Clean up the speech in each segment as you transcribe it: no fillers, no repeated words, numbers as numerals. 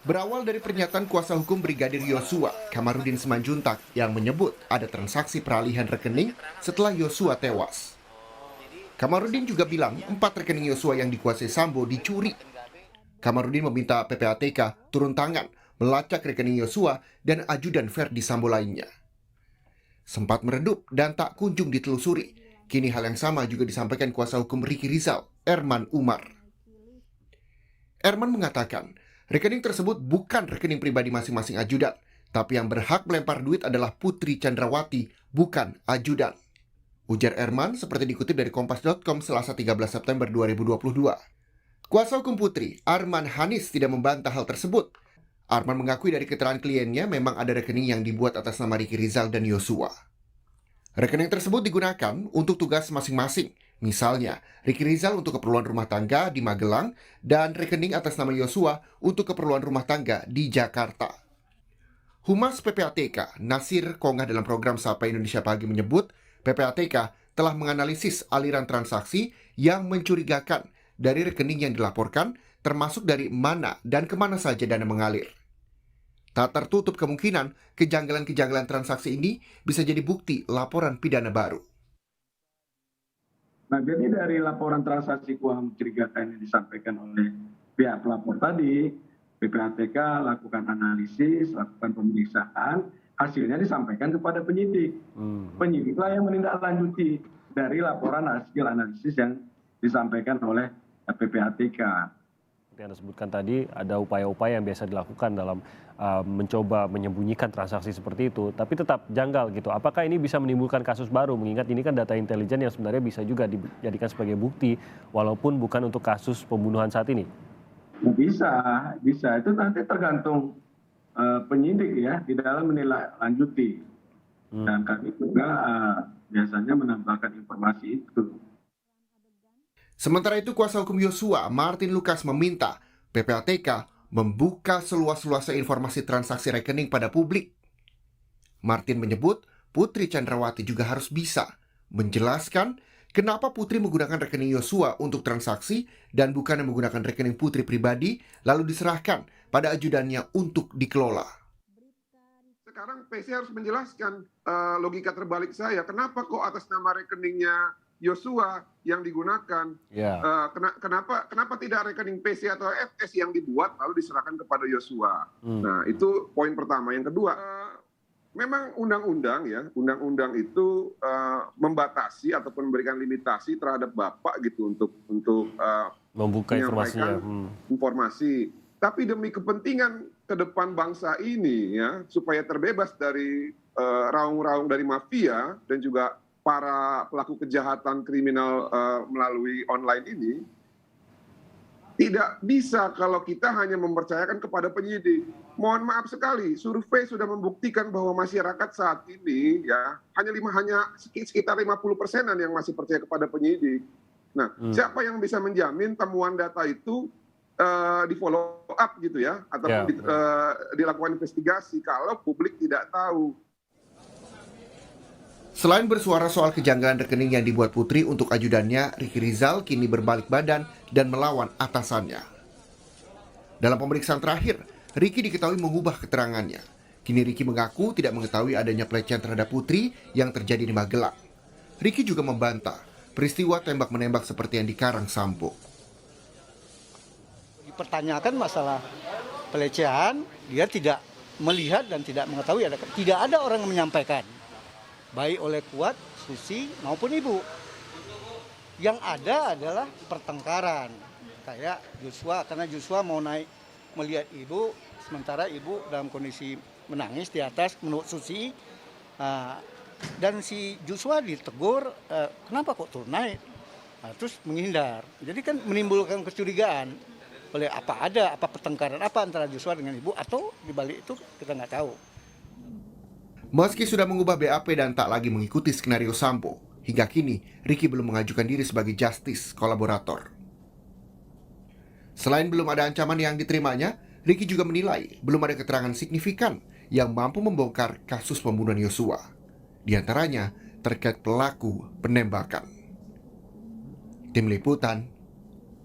Berawal dari pernyataan kuasa hukum Brigadir Yosua, Kamarudin Simanjuntak, yang menyebut ada transaksi peralihan rekening setelah Yosua tewas. Kamarudin juga bilang 4 rekening Yosua yang dikuasai Sambo dicuri. Kamarudin meminta PPATK turun tangan melacak rekening Yosua dan ajudan Verdi Sambo lainnya. Sempat meredup dan tak kunjung ditelusuri. Kini hal yang sama juga disampaikan kuasa hukum Ricky Rizal, Erman Umar. Erman mengatakan, rekening tersebut bukan rekening pribadi masing-masing ajudan, tapi yang berhak melempar duit adalah Putri Chandrawati, bukan ajudan. Ujar Erman seperti dikutip dari Kompas.com Selasa 13 September 2022. Kuasa hukum Putri, Arman Hanis, tidak membantah hal tersebut. Arman mengakui dari keterangan kliennya memang ada rekening yang dibuat atas nama Ricky Rizal dan Yosua. Rekening tersebut digunakan untuk tugas masing-masing. Misalnya, Ricky Rizal untuk keperluan rumah tangga di Magelang dan rekening atas nama Yosua untuk keperluan rumah tangga di Jakarta. Humas PPATK, Nasir Kongah dalam program Sapa Indonesia Pagi menyebut, PPATK telah menganalisis aliran transaksi yang mencurigakan dari rekening yang dilaporkan, termasuk dari mana dan kemana saja dana mengalir. Tak tertutup kemungkinan kejanggalan-kejanggalan transaksi ini bisa jadi bukti laporan pidana baru. Nah, jadi dari laporan transaksi keuangan mencurigakan yang disampaikan oleh pihak pelapor tadi, PPATK lakukan analisis, lakukan pemeriksaan, hasilnya disampaikan kepada penyidik. Penyidiklah yang menindaklanjuti dari laporan hasil analisis yang disampaikan oleh PPATK. Yang Anda sebutkan tadi, ada upaya-upaya yang biasa dilakukan dalam mencoba menyembunyikan transaksi seperti itu, tapi tetap janggal gitu. Apakah ini bisa menimbulkan kasus baru, mengingat ini kan data intelijen yang sebenarnya bisa juga dijadikan sebagai bukti, walaupun bukan untuk kasus pembunuhan saat ini? Bisa. Itu nanti tergantung penyidik ya, di dalam menindaklanjuti. Dan kami juga biasanya menambahkan informasi itu. Sementara itu, kuasa hukum Yosua, Martin Lucas, meminta PPATK membuka seluas-luasnya informasi transaksi rekening pada publik. Martin menyebut Putri Chandrawati juga harus bisa menjelaskan kenapa Putri menggunakan rekening Yosua untuk transaksi dan bukan menggunakan rekening Putri pribadi lalu diserahkan pada ajudannya untuk dikelola. Sekarang PC harus menjelaskan logika terbalik saya. Kenapa kok atas nama rekeningnya Yosua yang digunakan? Kenapa tidak rekening PC atau FS yang dibuat lalu diserahkan kepada Yosua? Nah, itu poin pertama. Yang kedua, memang undang-undang itu membatasi ataupun memberikan limitasi terhadap Bapak gitu untuk membuka informasinya. Informasi. Tapi demi kepentingan ke depan bangsa ini ya, supaya terbebas dari raung-raung dari mafia dan juga para pelaku kejahatan kriminal melalui online ini, tidak bisa kalau kita hanya mempercayakan kepada penyidik. Mohon maaf sekali, survei sudah membuktikan bahwa masyarakat saat ini ya hanya sekitar 50%-an yang masih percaya kepada penyidik. Nah, siapa yang bisa menjamin temuan data itu di follow up gitu ya, ataupun dilakukan investigasi kalau publik tidak tahu. Selain bersuara soal kejanggalan rekening yang dibuat Putri untuk ajudannya, Ricky Rizal kini berbalik badan dan melawan atasannya. Dalam pemeriksaan terakhir, Ricky diketahui mengubah keterangannya. Kini Ricky mengaku tidak mengetahui adanya pelecehan terhadap Putri yang terjadi di Magelang. Ricky juga membantah peristiwa tembak-menembak seperti yang dikarang Sambo. Dipertanyakan masalah pelecehan, dia tidak melihat dan tidak mengetahui, tidak ada orang yang menyampaikan. Baik oleh Kuat, Susi maupun Ibu. Yang ada adalah pertengkaran. Kayak Joshua, karena Joshua mau naik melihat Ibu, sementara Ibu dalam kondisi menangis di atas menurut Susi. Dan si Joshua ditegur, kenapa kok turun naik? Terus menghindar. Jadi kan menimbulkan kecurigaan. Oleh apa pertengkaran apa antara Joshua dengan Ibu, atau dibalik itu kita nggak tahu. Meski sudah mengubah BAP dan tak lagi mengikuti skenario Sambo, hingga kini Ricky belum mengajukan diri sebagai justice kolaborator. Selain belum ada ancaman yang diterimanya, Ricky juga menilai belum ada keterangan signifikan yang mampu membongkar kasus pembunuhan Yosua. Di antaranya terkait pelaku penembakan. Tim Liputan,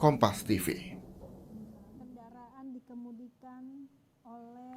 Kompas TV. Kendaraan dikemudikan oleh